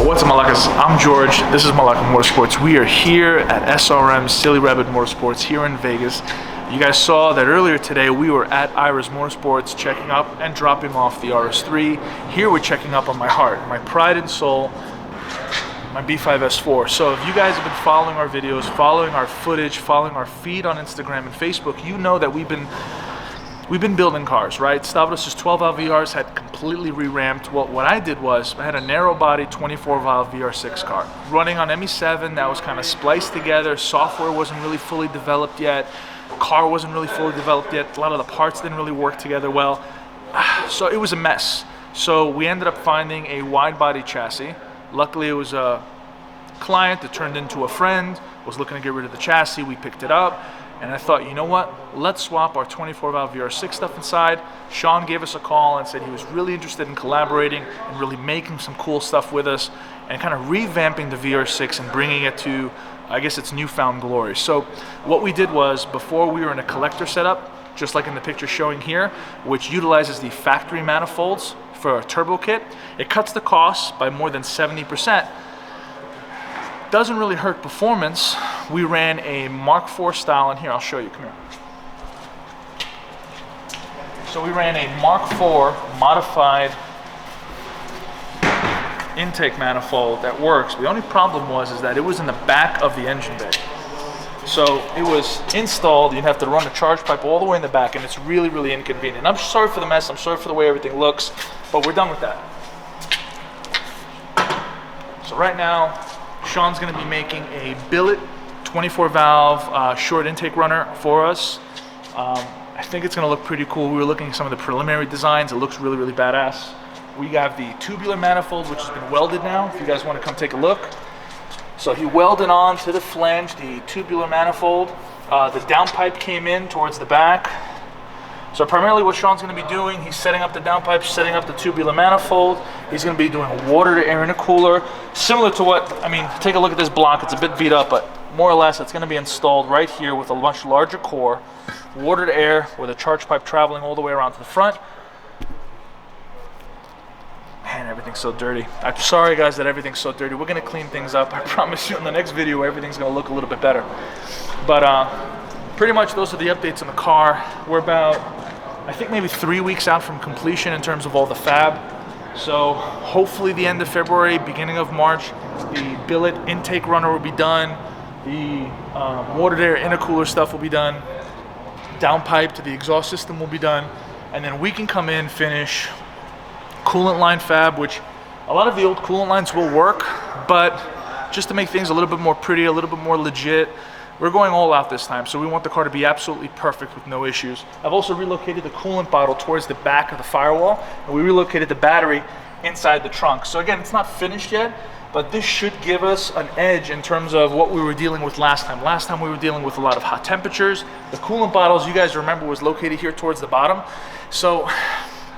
What's up, Malakas? I'm George. This is MalakaMotorsports. We are here at SRM Sillyrabbitmotorsports here in Vegas. You guys saw that earlier today we were at Iris Motorsports checking up and dropping off the RS3. Here we're checking up on my heart, my pride and soul, my B5S4. So if you guys have been following our videos, following our footage, following our feed on Instagram and Facebook, you know that we've been building cars, right? Stavros' 12-valve VRs had completely re-ramped. Well, what I did was I had a narrow-body 24-valve VR6 car running on ME7 that was kind of spliced together. Software wasn't really fully developed yet. Car wasn't really fully developed yet. A lot of the parts didn't really work together well. So it was a mess. So we ended up finding a wide-body chassis. Luckily, it was a client that turned into a friend, was looking to get rid of the chassis. We picked it up. And I thought, you know what? Let's swap our 24-valve VR6 stuff inside. Sean gave us a call and said he was really interested in collaborating and really making some cool stuff with us and kind of revamping the VR6 and bringing it to, I guess, its newfound glory. So what we did was, before we were in a collector setup, just like in the picture showing here, which utilizes the factory manifolds for a turbo kit, it cuts the cost by more than 70%. Doesn't really hurt performance. We ran a Mark IV style, and here I'll show you, come here. So we ran a Mark IV modified intake manifold that works. The only problem was that it was in the back of the engine bay. So it was installed, you'd have to run a charge pipe all the way in the back, and it's really, really inconvenient. I'm sorry for the mess, I'm sorry for the way everything looks, but we're done with that. So right now, Sean's going to be making a billet 24-valve short intake runner for us. I think it's going to look pretty cool. We were looking at some of the preliminary designs. It looks really, really badass. We have the tubular manifold, which has been welded now, if you guys want to come take a look. So he welded on to the flange the tubular manifold. The downpipe came in towards the back. So primarily what Sean's going to be doing, he's setting up the downpipe, setting up the tubular manifold. He's going to be doing water to air intercooler, similar to what, I mean, take a look at this block. It's a bit beat up, but more or less it's going to be installed right here with a much larger core, water to air with a charge pipe traveling all the way around to the front. Man, everything's so dirty. I'm sorry guys that everything's so dirty. We're going to clean things up. I promise you in the next video everything's going to look a little bit better. But pretty much those are the updates on the car. We're about, I think, maybe 3 weeks out from completion in terms of all the fab. So hopefully the end of February, beginning of March, the billet intake runner will be done. The water to air intercooler stuff will be done. Downpipe to the exhaust system will be done. And then we can come in, finish coolant line fab, which a lot of the old coolant lines will work, but just to make things a little bit more pretty, a little bit more legit, we're going all out this time, so we want the car to be absolutely perfect with no issues. I've also relocated the coolant bottle towards the back of the firewall, and we relocated the battery inside the trunk. So again, it's not finished yet, but this should give us an edge in terms of what we were dealing with last time. Last time we were dealing with a lot of hot temperatures. The coolant bottles, you guys remember, was located here towards the bottom. So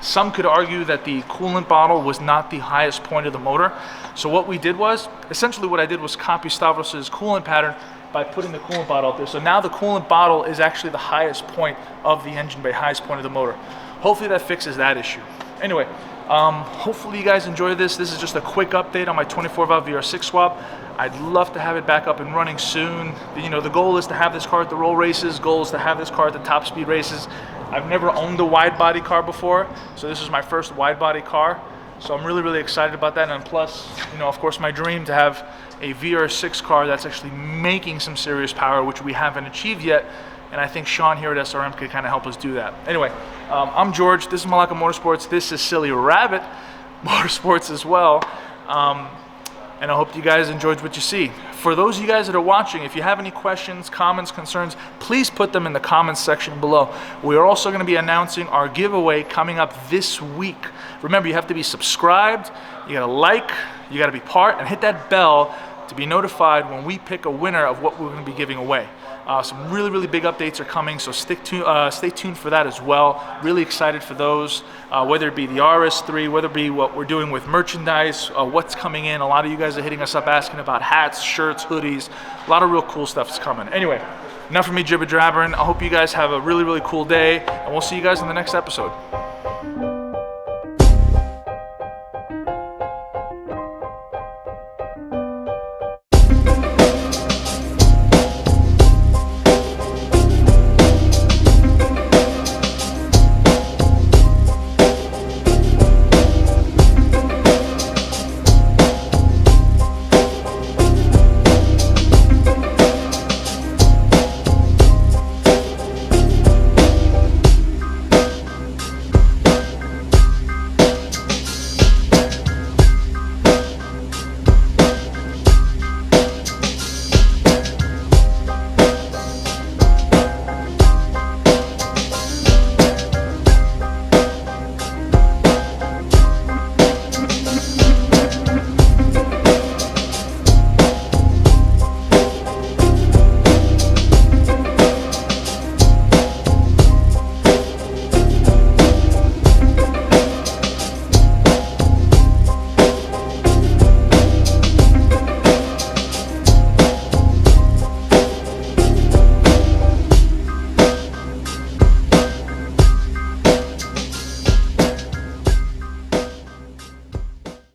some could argue that the coolant bottle was not the highest point of the motor. So what we did was, essentially what I did was copy Stavros' coolant pattern by putting the coolant bottle up there. So now the coolant bottle is actually the highest point of the engine bay, highest point of the motor. Hopefully that fixes that issue. Anyway, hopefully you guys enjoy this. This is just a quick update on my 24-valve VR6 swap. I'd love to have it back up and running soon. You know, the goal is to have this car at the roll races. Goal is to have this car at the top speed races. I've never owned a wide body car before, so this is my first wide body car. So I'm really, really excited about that. And plus, you know, of course, my dream to have a VR6 car that's actually making some serious power, which we haven't achieved yet. And I think Sean here at SRM could kind of help us do that. Anyway, I'm George. This is MalakaMotorsports. This is Sillyrabbitmotorsports as well. And I hope you guys enjoyed what you see. For those of you guys that are watching, if you have any questions, comments, concerns, please put them in the comments section below. We are also going to be announcing our giveaway coming up this week. Remember, you have to be subscribed, you got to like, you got to be part, and hit that bell to be notified when we pick a winner of what we're going to be giving away. Some really, really big updates are coming, so stay tuned for that as well. Really excited for those, whether it be the RS3, whether it be what we're doing with merchandise, what's coming in. A lot of you guys are hitting us up asking about hats, shirts, hoodies. A lot of real cool stuff is coming. Anyway, enough of me jibber-jabbering. I hope you guys have a really, really cool day, and we'll see you guys in the next episode.